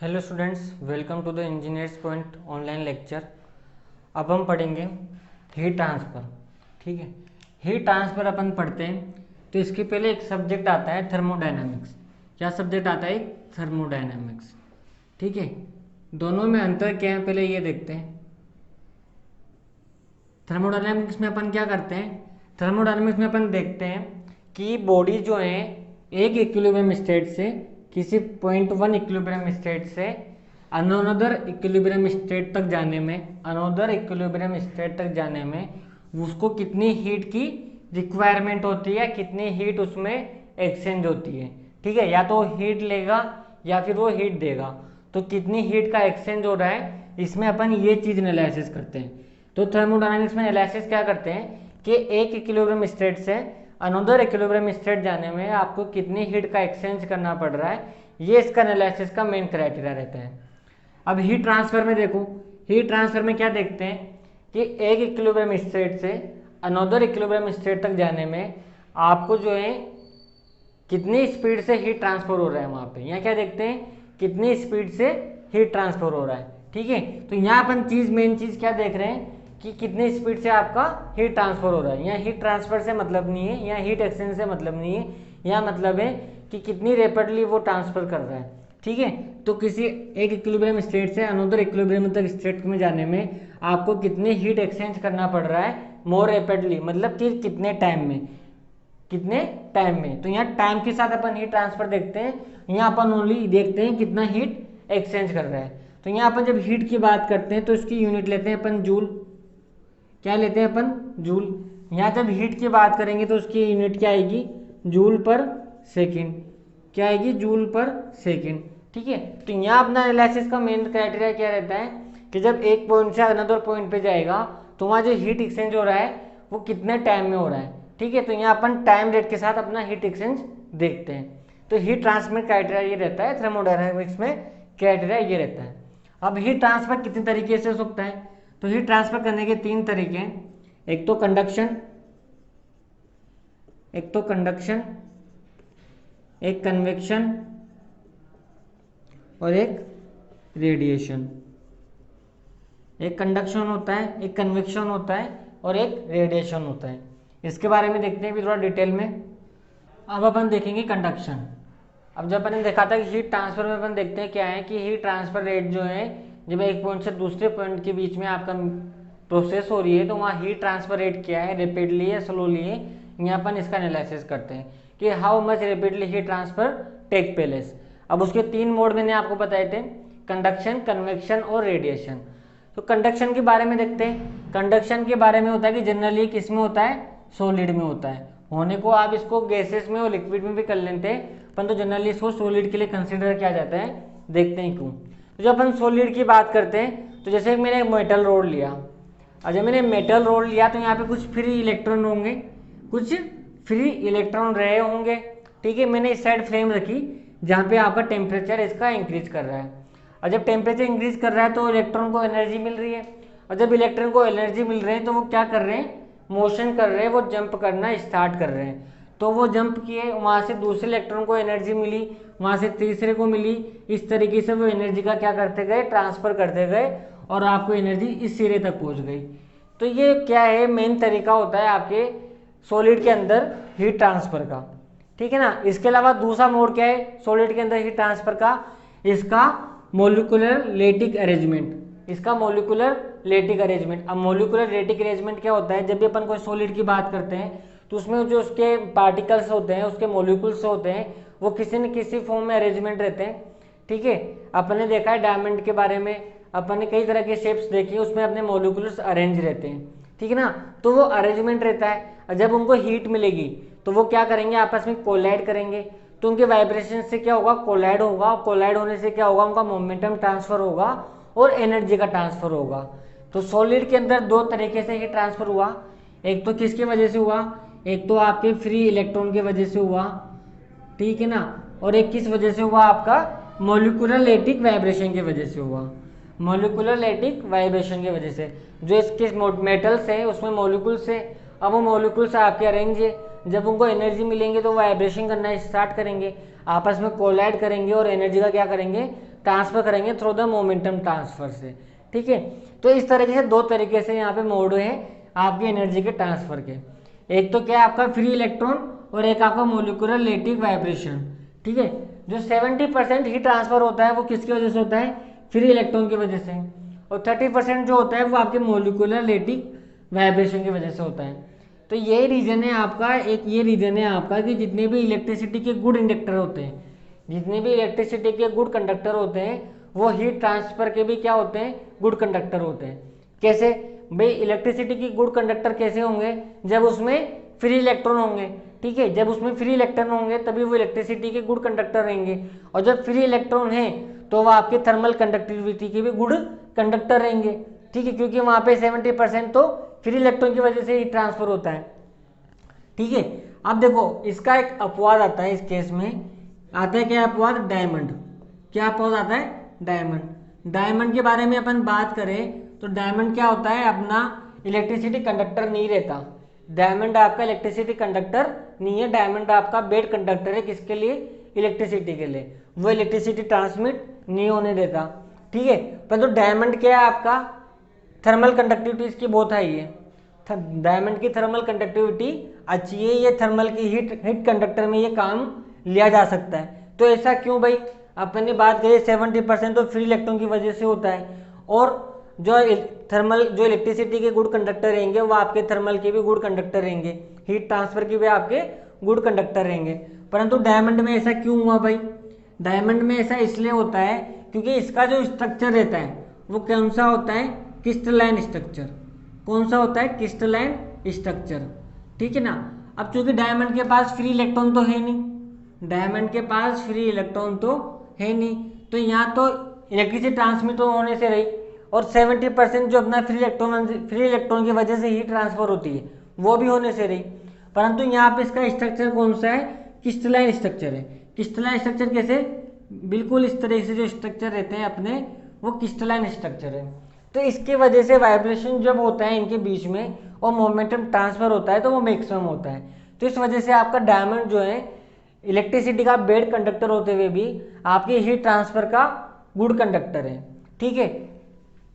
Hello students, welcome to the Engineers Point online lecture. अब हम पढ़ेंगे हीट ट्रांसफ़र। ठीक है, हीट ट्रांसफ़र अपन पढ़ते हैं तो इसके पहले एक सब्जेक्ट आता है थर्मोडायनामिक्स। क्या सब्जेक्ट आता है? थर्मोडायनामिक्स। ठीक है, दोनों में अंतर क्या है पहले ये देखते हैं। थर्मोडायनामिक्स में अपन क्या करते हैं? थर्मोडायनामिक्स में अपन देखते हैं कि बॉडी जो है एक इक्विलिब्रियम स्टेट से किसी पॉइंट वन इक्विलिब्रियम स्टेट से अनोदर इक्विलिब्रियम स्टेट तक जाने में उसको कितनी हीट की रिक्वायरमेंट होती है, कितनी हीट उसमें एक्सचेंज होती है। ठीक है, या तो हीट लेगा या फिर वो हीट देगा, तो कितनी हीट का एक्सचेंज हो रहा है, इसमें अपन ये चीज़ एनालिसिस करते हैं। तो थर्मोडायनामिक्स में एनालिसिस क्या करते हैं कि एक इक्विलिब्रियम स्टेट से अनदर इक्विलिब्रियम स्टेट जाने में आपको कितनी हीट का एक्सचेंज करना पड़ रहा है, ये इसका एनालिसिस का मेन क्राइटेरिया रहता है। अब हीट ट्रांसफर में देखो, हीट ट्रांसफर में क्या देखते हैं कि एक इक्विलिब्रियम स्टेट से अनदर इक्विलिब्रियम स्टेट तक जाने में आपको जो है कितनी स्पीड से हीट ट्रांसफर हो रहा है वहाँ पे। यहाँ क्या देखते हैं, कितनी स्पीड से हीट ट्रांसफर हो रहा है। ठीक है, तो यहाँ अपन मेन चीज़ क्या देख रहे हैं कि कितनी स्पीड से आपका हीट ट्रांसफर हो रहा है। यहाँ हीट ट्रांसफर से मतलब नहीं है, यहाँ हीट एक्सचेंज से मतलब नहीं है, यहाँ मतलब है कि कितनी रैपिडली वो ट्रांसफर कर रहा है। ठीक है, तो किसी एक इक्विलिब्रियम स्टेट से अनदर इक्विलिब्रियम तक स्टेट में जाने में आपको कितनी हीट एक्सचेंज करना पड़ रहा है मोर रैपिडली, मतलब कि कितने टाइम में। तो यहाँ टाइम के साथ अपन हीट ट्रांसफर देखते हैं, यहाँ अपन ओनली देखते हैं कितना हीट एक्सचेंज कर रहा है। तो यहाँ अपन जब हीट की बात करते हैं तो इसकी यूनिट लेते हैं अपन जूल। क्या लेते हैं अपन? जूल। यहाँ जब हीट की बात करेंगे तो उसकी यूनिट क्या आएगी? जूल पर सेकेंड। क्या आएगी? जूल पर सेकेंड। ठीक है, तो यहाँ अपना एनालिसिस का मेन क्राइटेरिया क्या रहता है कि जब एक पॉइंट से अनदर पॉइंट पे जाएगा तो वहाँ जो हीट एक्सचेंज हो रहा है वो कितने टाइम में हो रहा है। ठीक है, तो यहाँ अपन टाइम रेट के साथ अपना हीट एक्सचेंज देखते हैं। तो हीट ट्रांसफर क्राइटेरिया ये रहता है, थर्मोडायनामिक्स में क्राइटेरिया ये रहता है। अब हीट ट्रांसफर कितने तरीके से हो सकता है? तो हीट ट्रांसफर करने के तीन तरीके हैं। एक तो कंडक्शन, एक कन्वेक्शन और एक रेडिएशन। एक कंडक्शन होता है, एक कन्वेक्शन होता है और एक रेडिएशन होता है। इसके बारे में देखते हैं भी थोड़ा डिटेल में। अब अपन देखेंगे कंडक्शन। अब जब अपन ने देखा था कि हीट ट्रांसफर में अपन देखते हैं क्या है कि हीट ट्रांसफर रेट जो है जब एक पॉइंट से दूसरे पॉइंट के बीच में आपका प्रोसेस हो रही है तो वहाँ हीट ट्रांसफर रेट क्या है, रैपिडली है, स्लोली है। यहाँ अपन इसका एनालिसिस करते हैं कि how much rapidly heat transfer take place. अब उसके तीन मोड मैंने आपको बताए थे, कंडक्शन, कन्वेक्शन और रेडिएशन। तो कंडक्शन के बारे में देखते हैं। कंडक्शन के बारे में होता है कि जनरली किस में होता है? सॉलिड में होता है। होने को आप इसको गैसेस में और लिक्विड में भी कर लेते हैं, परंतु जनरली इसको सॉलिड के लिए कंसिडर किया जाता है। देखते हैं क्यों। तो जब अपन सॉलिड की बात करते हैं तो जैसे मैंने मेटल रोड लिया, और जब मैंने मेटल रोड लिया तो यहाँ पे कुछ फ्री इलेक्ट्रॉन होंगे, कुछ फ्री इलेक्ट्रॉन रहे होंगे। ठीक है, मैंने इस साइड फ्रेम रखी जहाँ पे आपका टेम्परेचर इसका इंक्रीज कर रहा है, और जब टेम्परेचर इंक्रीज कर रहा है तो इलेक्ट्रॉन को एनर्जी मिल रही है, और जब इलेक्ट्रॉन को एनर्जी मिल रही है तो वो क्या कर रहे हैं? मोशन कर रहे हैं, वो जंप करना स्टार्ट कर रहे हैं। तो वो जंप किए, वहाँ से दूसरे इलेक्ट्रॉन को एनर्जी मिली, वहाँ से तीसरे को मिली। इस तरीके से वो एनर्जी का क्या करते गए? ट्रांसफर करते गए, और आपको एनर्जी इस सिरे तक पहुँच गई। तो ये क्या है? मेन तरीका होता है आपके सॉलिड के अंदर हीट ट्रांसफर का। ठीक है ना। इसके अलावा दूसरा मोड क्या है सॉलिड के अंदर हीट ट्रांसफर का? इसका मोलिकुलर लेटिक अरेंजमेंट। अब मोलिकुलर लेटिक अरेंजमेंट क्या होता है? जब भी अपन कोई सॉलिड की बात करते हैं तो उसमें जो उसके पार्टिकल्स होते हैं, उसके मोलिकुल्स होते हैं, वो किसी न किसी फॉर्म में अरेंजमेंट रहते हैं। ठीक है, अपन ने देखा है डायमंड के बारे में, अपन ने कई तरह के शेप्स देखी, उसमें अपने मोलिकुल्स अरेंज रहते हैं। ठीक है ना, तो वो अरेंजमेंट रहता है। और जब उनको हीट मिलेगी तो वो क्या करेंगे? आपस में कोलाइड करेंगे, तो उनके वाइब्रेशन से क्या होगा? कोलाइड होगा, और कोलाइड होने से क्या होगा? उनका मोमेंटम ट्रांसफर होगा और एनर्जी का ट्रांसफर होगा। तो सॉलिड के अंदर दो तरीके से हीट ट्रांसफर हुआ। एक तो किसकी वजह से हुआ? एक तो आपके फ्री इलेक्ट्रॉन की वजह से हुआ, ठीक है ना, और एक किस वजह से हुआ? आपका मोलिकुलर लेटिक वाइब्रेशन की वजह से हुआ। मोलिकुलर लेटिक वाइब्रेशन की वजह से जो इसके मेटल्स है उसमें मोलिकुल्स है, अब वो मोलिकुल्स आपके अरेंज है, जब उनको एनर्जी मिलेंगे तो वाइब्रेशन करना स्टार्ट करेंगे, आपस में कोलाइड करेंगे और एनर्जी का क्या करेंगे? ट्रांसफर करेंगे थ्रू द मोमेंटम ट्रांसफर से। ठीक है, तो इस तरीके से दो तरीके से यहाँ पे मोड है आपकी एनर्जी के ट्रांसफर के। एक तो क्या है आपका फ्री इलेक्ट्रॉन और एक आपका मोलिकुलर लेटिक वाइब्रेशन। ठीक है, जो 70% हीट ट्रांसफर होता है वो किसकी वजह से होता है, फ्री इलेक्ट्रॉन की वजह से, और 30% जो होता है वो आपके मोलिकुलर लेटिक वाइब्रेशन की वजह से होता है। तो ये रीजन है आपका, एक ये रीजन है आपका कि जितने भी इलेक्ट्रिसिटी के गुड इंडक्टर होते हैं, जितने भी इलेक्ट्रिसिटी के गुड कंडक्टर होते हैं वो हीट ट्रांसफर के भी क्या होते हैं, गुड कंडक्टर होते हैं। कैसे भाई, इलेक्ट्रिसिटी की गुड कंडक्टर कैसे होंगे, जब उसमें फ्री इलेक्ट्रॉन होंगे। ठीक है, जब उसमें फ्री इलेक्ट्रॉन होंगे तभी वो इलेक्ट्रिसिटी के गुड कंडक्टर रहेंगे, और जब फ्री इलेक्ट्रॉन है तो वो आपके थर्मल कंडक्टिविटी के भी गुड कंडक्टर रहेंगे। ठीक है, क्योंकि वहां पे 70% तो फ्री इलेक्ट्रॉन की वजह से ही ट्रांसफर होता है। ठीक है, अब देखो इसका एक अपवाद आता है, इस केस में आता है क्या अपवाद, डायमंड। क्या अपवाद आता है, डायमंड। डायमंड के बारे में अपन बात करें तो डायमंड क्या होता है, अपना इलेक्ट्रिसिटी कंडक्टर नहीं रहता। डायमंड आपका इलेक्ट्रिसिटी कंडक्टर नहीं है, डायमंड आपका बेड कंडक्टर है, किसके लिए, इलेक्ट्रिसिटी के लिए। वो इलेक्ट्रिसिटी ट्रांसमिट नहीं होने देता। ठीक है, परंतु डायमंड क्या है आपका, थर्मल कंडक्टिविटी इसकी बहुत हाई है। डायमंड की थर्मल कंडक्टिविटी अच्छी है, ये थर्मल की हीट कंडक्टर में ये काम लिया जा सकता है। तो ऐसा क्यों भाई, अपन ने बात करी 70% तो फ्री इलेक्ट्रॉन की वजह से होता है, और जो इलेक्ट्रिसिटी के गुड कंडक्टर रहेंगे वो आपके थर्मल के भी गुड कंडक्टर रहेंगे, हीट ट्रांसफर के भी आपके गुड कंडक्टर रहेंगे। परंतु डायमंड में ऐसा क्यों हुआ भाई, डायमंड में ऐसा इसलिए होता है क्योंकि इसका जो स्ट्रक्चर रहता है वो कौन सा होता है, क्रिस्टलाइन स्ट्रक्चर। कौन सा होता है, क्रिस्टलाइन स्ट्रक्चर। ठीक है ना। अब चूंकि डायमंड के पास फ्री इलेक्ट्रॉन तो है नहीं, डायमंड के पास फ्री इलेक्ट्रॉन तो है नहीं, तो यहाँ तो इलेक्ट्रिसिटी ट्रांसमिट होने से रही, और 70% जो अपना फ्री इलेक्ट्रॉन की वजह से हीट ट्रांसफर होती है वो भी होने से रही। परंतु यहाँ पे इसका स्ट्रक्चर कौन सा है, क्रिस्टलाइन स्ट्रक्चर है। क्रिस्टलाइन स्ट्रक्चर कैसे, बिल्कुल इस तरह से जो स्ट्रक्चर रहते हैं अपने वो क्रिस्टलाइन स्ट्रक्चर है। तो इसकी वजह से वाइब्रेशन जब होता है इनके बीच में और मोमेंटम ट्रांसफर होता है तो वो मैक्सिमम होता है। तो इस वजह से आपका डायमंड जो है इलेक्ट्रिसिटी का बेड कंडक्टर होते हुए भी आपके हीट ट्रांसफर का गुड कंडक्टर है। ठीक है,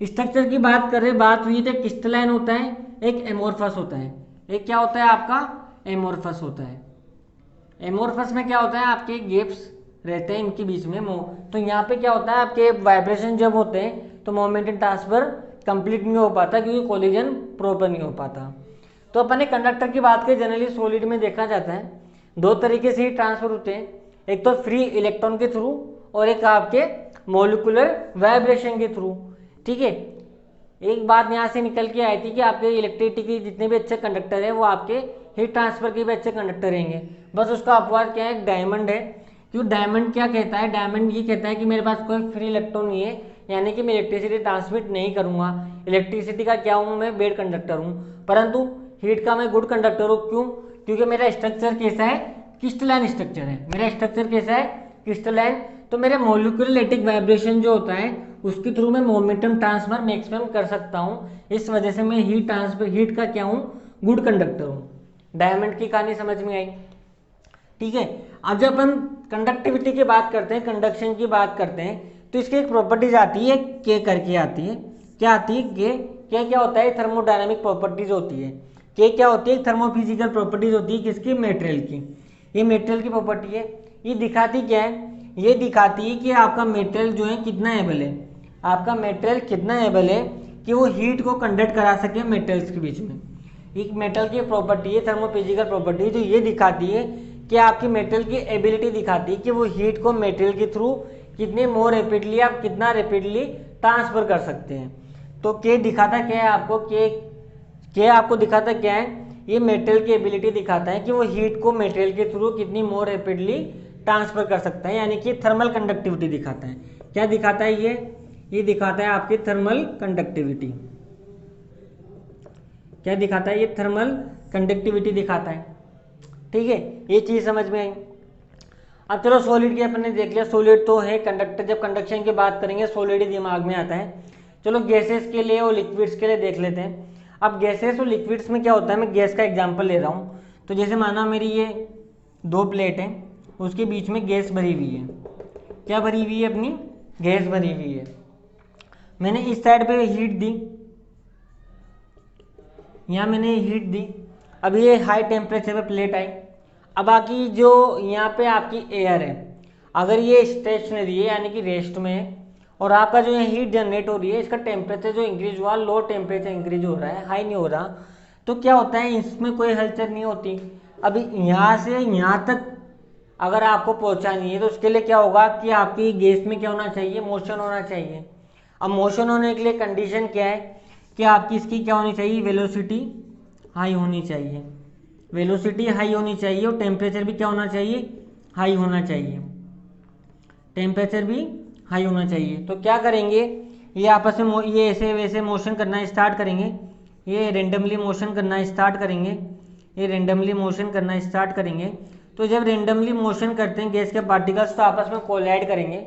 स्ट्रक्चर की बात करें, बात हुई तो क्रिस्टलाइन होता है, एक एमोर्फस होता है। एक क्या होता है आपका, एमोर्फस होता है। एमोर्फस में क्या होता है, आपके गैप्स रहते हैं इनके बीच में। तो यहाँ पे क्या होता है, आपके वाइब्रेशन जब होते हैं तो मोमेंटम ट्रांसफर कंप्लीट नहीं हो पाता क्योंकि कोलिजन प्रॉपर नहीं हो पाता। तो अपन ने कंडक्टर की बात करें, जनरली सॉलिड में देखा जाता है दो तरीके से ही ट्रांसफर होते हैं, एक तो फ्री इलेक्ट्रॉन के थ्रू और एक आपके मोलिकुलर वाइब्रेशन के थ्रू। ठीक है, एक बात यहाँ से निकल के आई थी कि आपके इलेक्ट्रिसिटी के जितने भी अच्छे कंडक्टर है वो आपके हीट ट्रांसफर के भी अच्छे कंडक्टर रहेंगे। बस उसका अपवाद क्या है, डायमंड है। क्यों, डायमंड क्या कहता है, डायमंड ये कहता है कि मेरे पास कोई फ्री इलेक्ट्रॉन नहीं है, यानी कि मैं इलेक्ट्रिसिटी ट्रांसमिट नहीं करूंगा। इलेक्ट्रिसिटी का क्या हूँ मैं, बेड कंडक्टर हूँ, परंतु हीट का मैं गुड कंडक्टर हूँ। क्यों, क्योंकि मेरा स्ट्रक्चर कैसा है, क्रिस्टलाइन स्ट्रक्चर है। मेरा स्ट्रक्चर कैसा है, क्रिस्टलाइन। तो मेरे मोलिकुलर लेटिक वाइब्रेशन जो होता है उसके थ्रू मैं मोमेंटम ट्रांसफर मैक्सिमम कर सकता हूँ। इस वजह से मैं हीट का क्या हूँ, गुड कंडक्टर हूँ। डायमंड की कहानी समझ में आई। ठीक है, अब जब अपन कंडक्टिविटी की बात करते हैं, कंडक्शन की बात करते हैं, तो इसकी एक प्रॉपर्टीज आती है, के करके आती है। क्या आती है, के क्या होता है, थर्मोडायनामिक प्रॉपर्टीज होती है। के क्या होती है, थर्मोफिजिकल प्रॉपर्टीज होती है किसकी, मेटेरियल की। ये मेटेरियल की प्रॉपर्टी है। ये दिखाती क्या है, ये दिखाती है कि आपका मेटेरियल जो है कितना एबल है, आपका मेटेरियल कितना एबल है कि वो हीट को कंडक्ट करा सके मेटेरियल्स के बीच में। एक मेटल की प्रॉपर्टी है, थर्मोफिजिकल प्रॉपर्टी, जो ये दिखाती है कि आपकी मेटल की एबिलिटी दिखाती है कि वो हीट को मेटेरियल के थ्रू कितने मोर रैपिडली, आप कितना रैपिडली ट्रांसफर कर सकते हैं। तो के दिखाता क्या है आपको, के आपको दिखाता क्या है, ये मेटेरियल की एबिलिटी दिखाता है कि वो हीट को मेटेरियल के थ्रू कितनी मोर रैपिडली ट्रांसफर कर सकता है, यानी कि थर्मल कंडक्टिविटी दिखाता है। क्या दिखाता है ये दिखाता है आपकी थर्मल कंडक्टिविटी। क्या दिखाता है, ये थर्मल कंडक्टिविटी दिखाता है। ठीक है, ये चीज समझ में आई। अब चलो सॉलिड की अपन ने देख लिया, सॉलिड तो है कंडक्टर। जब कंडक्शन की बात करेंगे सॉलिड ही दिमाग में आता है। चलो गैसेस के लिए और लिक्विड्स के लिए देख लेते हैं। अब गैसेस और लिक्विड्स में क्या होता है, मैं गैस का एग्जांपल ले रहा हूँ। तो जैसे माना मेरी ये दो प्लेट है, उसके बीच में गैस भरी हुई है। क्या भरी हुई है, अपनी गैस भरी हुई है, मैंने इस साइड पे हीट दी, यहाँ मैंने हीट दी, अब ये हाई टेम्परेचर पे प्लेट आई। अब बाकी जो यहाँ पे आपकी एयर है, अगर ये स्टेशनरी है यानी कि रेस्ट में है और आपका जो यहाँ हीट जनरेट हो रही है, इसका टेम्परेचर जो इंक्रीज हुआ, लो टेम्परेचर इंक्रीज हो रहा है, हाई नहीं हो रहा, तो क्या होता है, इसमें कोई हलचल नहीं होती। अभी यहाँ से यहाँ तक अगर आपको पहुँचानी है तो उसके लिए क्या होगा कि आपकी गैस में क्या होना चाहिए, मोशन होना चाहिए। अब मोशन होने के लिए कंडीशन क्या है कि आपकी इसकी क्या होनी चाहिए, वेलोसिटी हाई होनी चाहिए, वेलोसिटी हाई होनी चाहिए और टेम्परेचर भी क्या होना चाहिए, हाई होना चाहिए, टेम्परेचर भी हाई होना चाहिए। तो क्या करेंगे, ये आपस में ये ऐसे वैसे मोशन करना स्टार्ट करेंगे, ये रेंडमली मोशन करना स्टार्ट करेंगे, ये रेंडमली मोशन करना स्टार्ट करेंगे। तो जब रेंडमली मोशन करते हैं गैस के पार्टिकल्स तो आपस में कोलाइड करेंगे,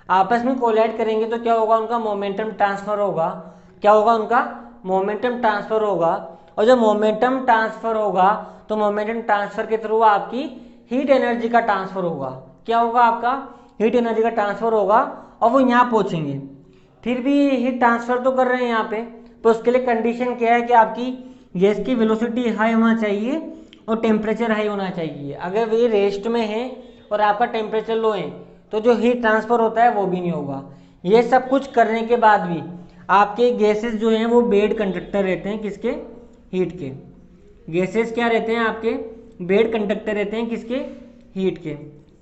आपस में कोलाइड करेंगे तो क्या होगा, उनका मोमेंटम ट्रांसफर होगा, क्या होगा, उनका मोमेंटम ट्रांसफर होगा। और जब मोमेंटम ट्रांसफर होगा तो मोमेंटम ट्रांसफर के थ्रू आपकी हीट एनर्जी का ट्रांसफर होगा, क्या होगा, आपका हीट एनर्जी का ट्रांसफर होगा और वो यहाँ पहुँचेंगे। फिर भी हीट ट्रांसफर तो कर रहे हैं यहाँ पे, तो उसके लिए कंडीशन क्या है कि आपकी गैस की वेलोसिटी हाई होना चाहिए और टेम्परेचर हाई होना चाहिए। अगर वे रेस्ट में है और आपका टेम्परेचर लो है तो जो हीट ट्रांसफर होता है वो भी नहीं होगा। ये सब कुछ करने के बाद भी आपके गैसेस जो हैं वो बेड कंडक्टर रहते हैं, किसके, हीट के। गैसेस क्या रहते हैं आपके, बेड कंडक्टर रहते हैं, किसके, हीट के।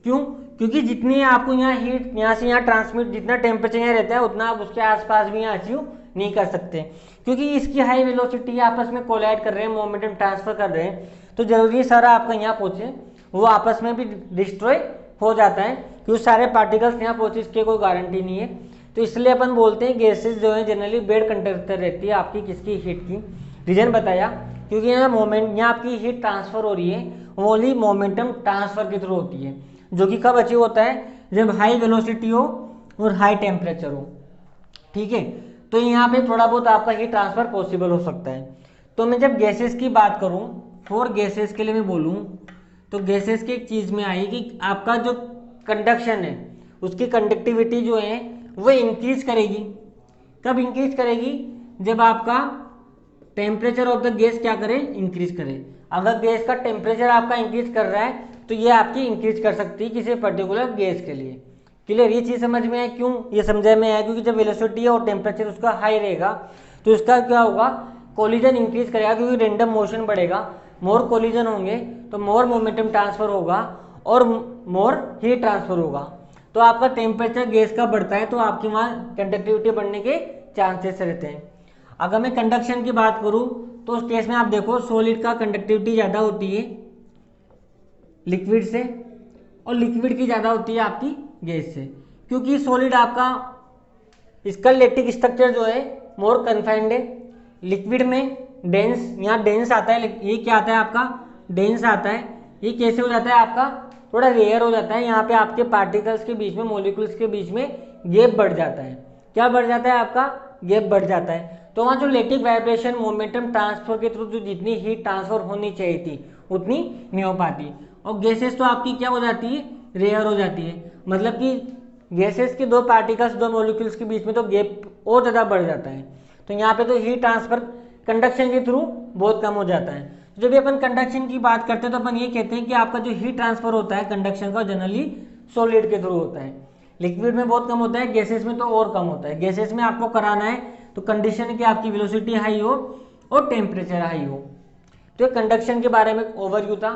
क्यों, क्योंकि जितनी आपको यहाँ हीट यहाँ से यहाँ ट्रांसमिट, जितना टेम्परेचर यहाँ रहता है उतना आप उसके आसपास भी यहाँ अचीव नहीं कर सकते, क्योंकि इसकी हाई वेलोसिटी आपस में कोलाइड कर रहे हैं, मोमेंटम ट्रांसफर कर रहे हैं, तो जरूरी सारा आपका यहाँ पहुँचे, वो आपस में भी डिस्ट्रॉय हो जाता है, क्योंकि सारे पार्टिकल्स यहाँ पहुँचे इसकी कोई गारंटी नहीं है। तो इसलिए अपन बोलते हैं गैसेस जो है जनरली बेड कंडक्टर रहती है आपकी, किसकी, हीट की। रीजन बताया, क्योंकि यहाँ मोमेंट, यहाँ आपकी हीट ट्रांसफर हो रही है, वो ओनली मोमेंटम ट्रांसफर के थ्रू होती है, जो कि कब अचीव होता है, जब हाई वेलोसिटी हो और हाई टेम्परेचर हो, ठीक है। तो यहाँ पे थोड़ा बहुत आपका हीट ट्रांसफर पॉसिबल हो सकता है। तो मैं जब गैसेस की बात करूँ, फॉर गैसेस के लिए मैं बोलूँ तो गैसेस की एक चीज़ में आई कि आपका जो कंडक्शन है उसकी कंडक्टिविटी जो है वो इंक्रीज करेगी। कब इंक्रीज करेगी, जब आपका टेम्परेचर ऑफ द गैस क्या करे, इंक्रीज करे। अगर गैस का टेम्परेचर आपका इंक्रीज कर रहा है तो ये आपकी इंक्रीज कर सकती है किसी पर्टिकुलर गैस के लिए। क्लियर, ये चीज़ समझ में आए, क्यों ये समझ में आया, क्योंकि जब वेलोसिटी और टेम्परेचर उसका हाई रहेगा तो इसका क्या होगा, कोलिजन इंक्रीज करेगा, क्योंकि रेंडम मोशन बढ़ेगा, मोर कोलिजन होंगे तो मोर मोमेंटम ट्रांसफर होगा और मोर हीट ट्रांसफर होगा। तो आपका टेम्परेचर गैस का बढ़ता है तो आपकी वहाँ कंडक्टिविटी बढ़ने के चांसेस रहते हैं। अगर मैं कंडक्शन की बात करूँ तो उस केस में आप देखो सॉलिड का कंडक्टिविटी ज़्यादा होती है लिक्विड से और लिक्विड की ज़्यादा होती है आपकी गैस से, क्योंकि सॉलिड आपका इसका लेटिक स्ट्रक्चर जो है मोर कन्फाइंड है। लिक्विड में डेंस, यहाँ डेंस आता है, ये क्या आता है आपका, डेंस आता है। ये कैसे हो जाता है आपका, थोड़ा रेयर हो जाता है, यहाँ पे आपके पार्टिकल्स के बीच में, मॉलिक्यूल्स के बीच में गैप बढ़ जाता है। क्या बढ़ जाता है आपका, गैप बढ़ जाता है। तो वहाँ जो लेटिक वाइब्रेशन मोमेंटम ट्रांसफर के थ्रू जो जितनी हीट ट्रांसफर होनी चाहिए थी उतनी नहीं हो पाती, और गैसेस तो आपकी क्या हो जाती है, रेयर हो जाती है। मतलब कि गैसेस के दो पार्टिकल्स, दो मॉलिक्यूल्स के बीच में तो गैप और ज़्यादा बढ़ जाता है, तो यहाँ पे तो हीट ट्रांसफर कंडक्शन के थ्रू बहुत कम हो जाता है। जब भी अपन कंडक्शन की बात करते हैं तो अपन ये कहते हैं कि आपका जो हीट ट्रांसफर होता है कंडक्शन का जनरली सॉलिड के थ्रू होता है, लिक्विड में बहुत कम होता है, गैसेस में तो और कम होता है। गैसेस में आपको कराना है तो कंडीशन की आपकी वेलोसिटी हाई हो और टेम्परेचर हाई हो। तो कंडक्शन के बारे में ओवरव्यू था।